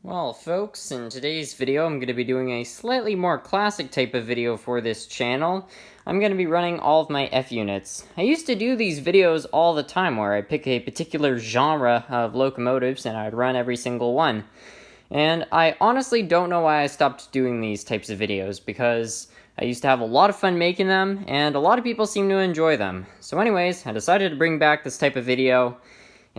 Well, folks, in today's video, I'm going to be doing a slightly more classic type of video for this channel. I'm going to be running all of my FUnits. I used to do these videos all the time where I'd pick a particular genre of locomotives and I'd run every single one. And I honestly don't know why I stopped doing these types of videos, because I used to have a lot of fun making them, and a lot of people seem to enjoy them. So anyways, I decided to bring back this type of video.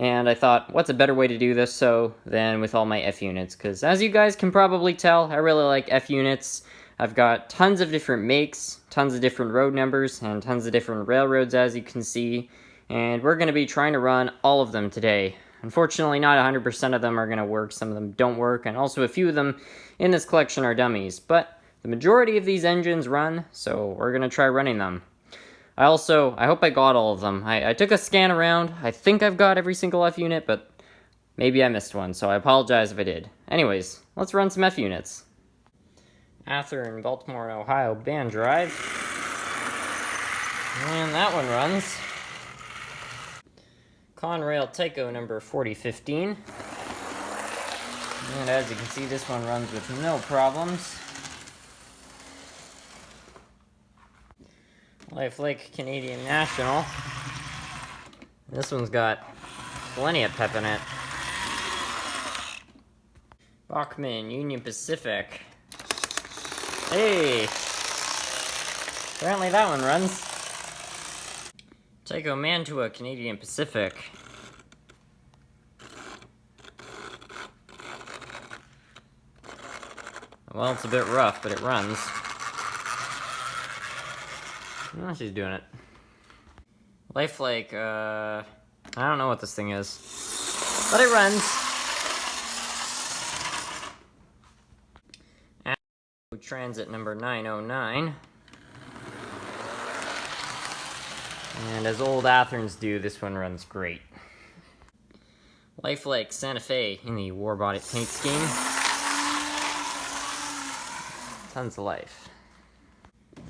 And I thought, what's a better way to do this than with all my FUnits? Because as you guys can probably tell, I really like FUnits. I've got tons of different makes, tons of different road numbers, and tons of different railroads, as you can see. And we're going to be trying to run all of them today. Unfortunately, not 100% of them are going to work. Some of them don't work, and also a few of them in this collection are dummies. But the majority of these engines run, so we're going to try running them. I hope I got all of them. I took a scan around. I think I've got every single FUnit, but maybe I missed one, so I apologize if I did. Anyways, let's run some FUnits. Athearn, Baltimore, Ohio, band drive. And that one runs. Conrail Tyco number 4015. And as you can see, this one runs with no problems. Lifelake Canadian National. This one's got plenty of pep in it. Bachmann Union Pacific. Hey! Apparently that one runs. Tyco Mantua Canadian Pacific. Well, it's a bit rough, but it runs. Oh, she's doing it. Lifelake, I don't know what this thing is, but it runs. Transit number 909. And as old Athearns do, this one runs great. Lifelake Santa Fe in the War Body paint scheme. Tons of life.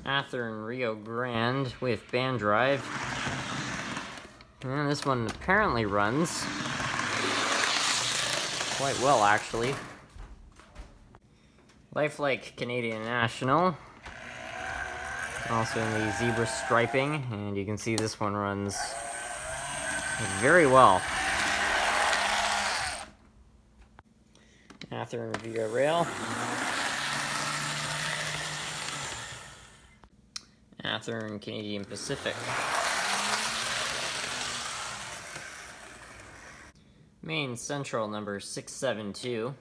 Athearn Rio Grande with band drive. And this one apparently runs quite well, actually. Lifelake Canadian National. Also in the zebra striping, and you can see this one runs very well. Athearn Via Rail. Athearn Canadian Pacific. Maine Central number 672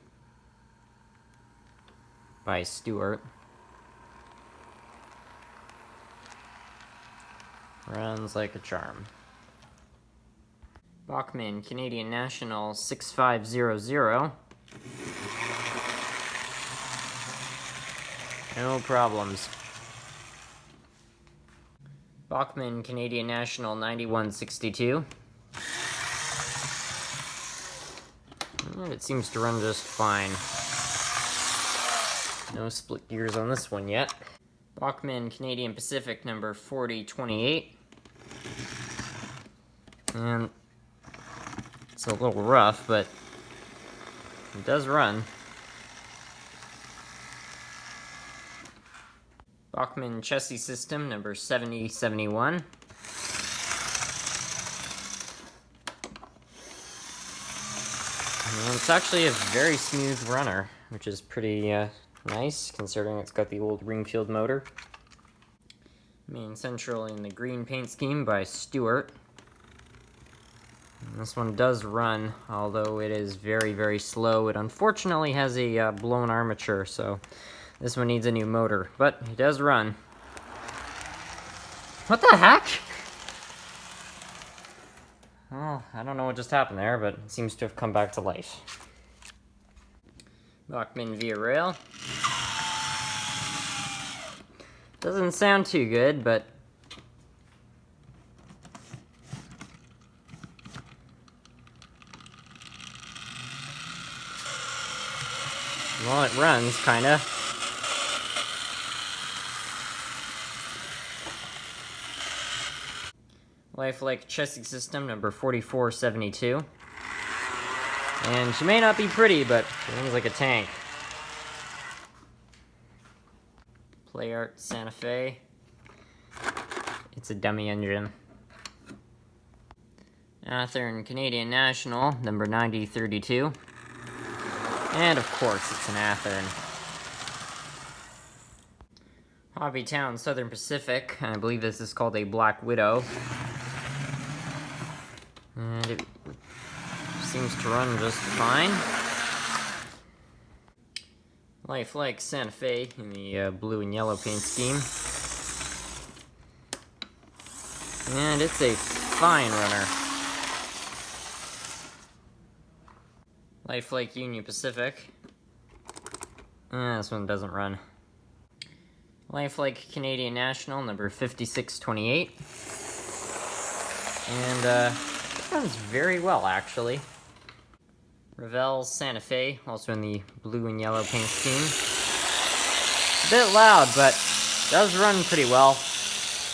by Stewart. Runs like a charm. Bachmann Canadian National 6500. No problems. Bachmann Canadian National 9162. And it seems to run just fine. No split gears on this one yet. Bachmann Canadian Pacific number 4028. And it's a little rough, but it does run. Bachmann Chassis System number 7071. And it's actually a very smooth runner, which is pretty nice, considering it's got the old Ringfield motor. Maine Central in the green paint scheme by Stewart. And this one does run, although it is very, very slow. It unfortunately has a blown armature, so this one needs a new motor, but it does run. What the heck? Well, I don't know what just happened there, but it seems to have come back to life. Bachmann Via Rail. Doesn't sound too good, but well, it runs, kinda. Lifelake Chassis System number 4472. And she may not be pretty, but she runs like a tank. Play Art Santa Fe. It's a dummy engine. Athearn Canadian National, number 9032. And of course, it's an Athearn. Hobbytown Southern Pacific, and I believe this is called a Black Widow. And it seems to run just fine. Lifelike Santa Fe in the blue and yellow paint scheme. And it's a fine runner. Lifelike Union Pacific. This one doesn't run. Lifelike Canadian National, number 5628. And it runs very well, actually. Revell Santa Fe, also in the blue and yellow paint scheme. A bit loud, but does run pretty well.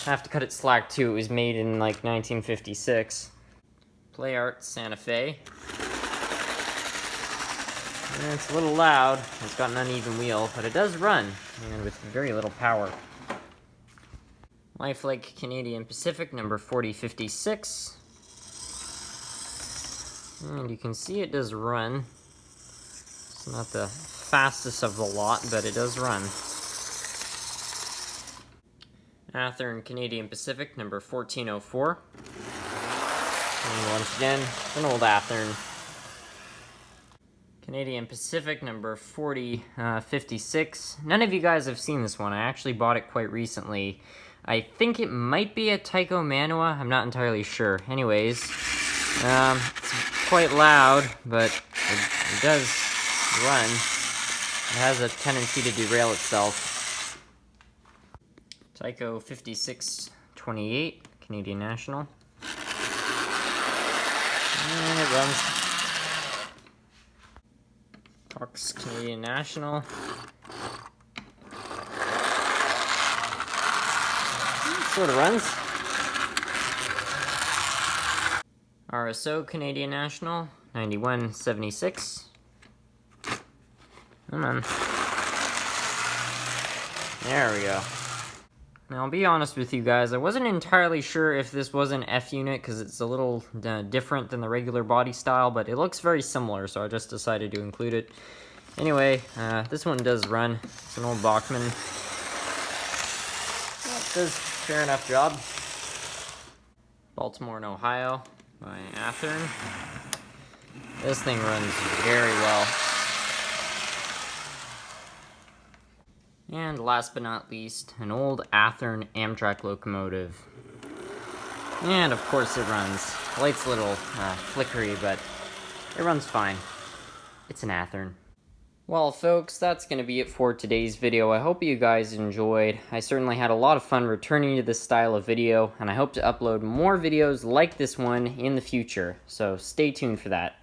I have to cut it slack too. It was made in like 1956. Play Art Santa Fe. And it's a little loud. It's got an uneven wheel, but it does run, and with very little power. Lifelike Canadian Pacific, number 4056. And you can see it does run. It's not the fastest of the lot, but it does run. Athearn Canadian Pacific, number 1404. And once again, an old Athearn. Canadian Pacific, number 4056. None of you guys have seen this one. I actually bought it quite recently. I think it might be a Tycho Manua. I'm not entirely sure. Anyways, it's quite loud, but it does run. It has a tendency to derail itself. Tycho 5628, Canadian National. And it runs. Fox Canadian National. Sort of runs. RSO Canadian National, 9176. Come on. There we go. Now, I'll be honest with you guys, I wasn't entirely sure if this was an F unit because it's a little different than the regular body style, but it looks very similar, so I just decided to include it. Anyway, this one does run. It's an old Bachmann. Well, it does a fair enough job. Baltimore and Ohio by Athearn. This thing runs very well. And last but not least, an old Athearn Amtrak locomotive. And of course it runs. The light's a little flickery, but it runs fine. It's an Athearn. Well, folks, that's going to be it for today's video. I hope you guys enjoyed. I certainly had a lot of fun returning to this style of video, and I hope to upload more videos like this one in the future, so stay tuned for that.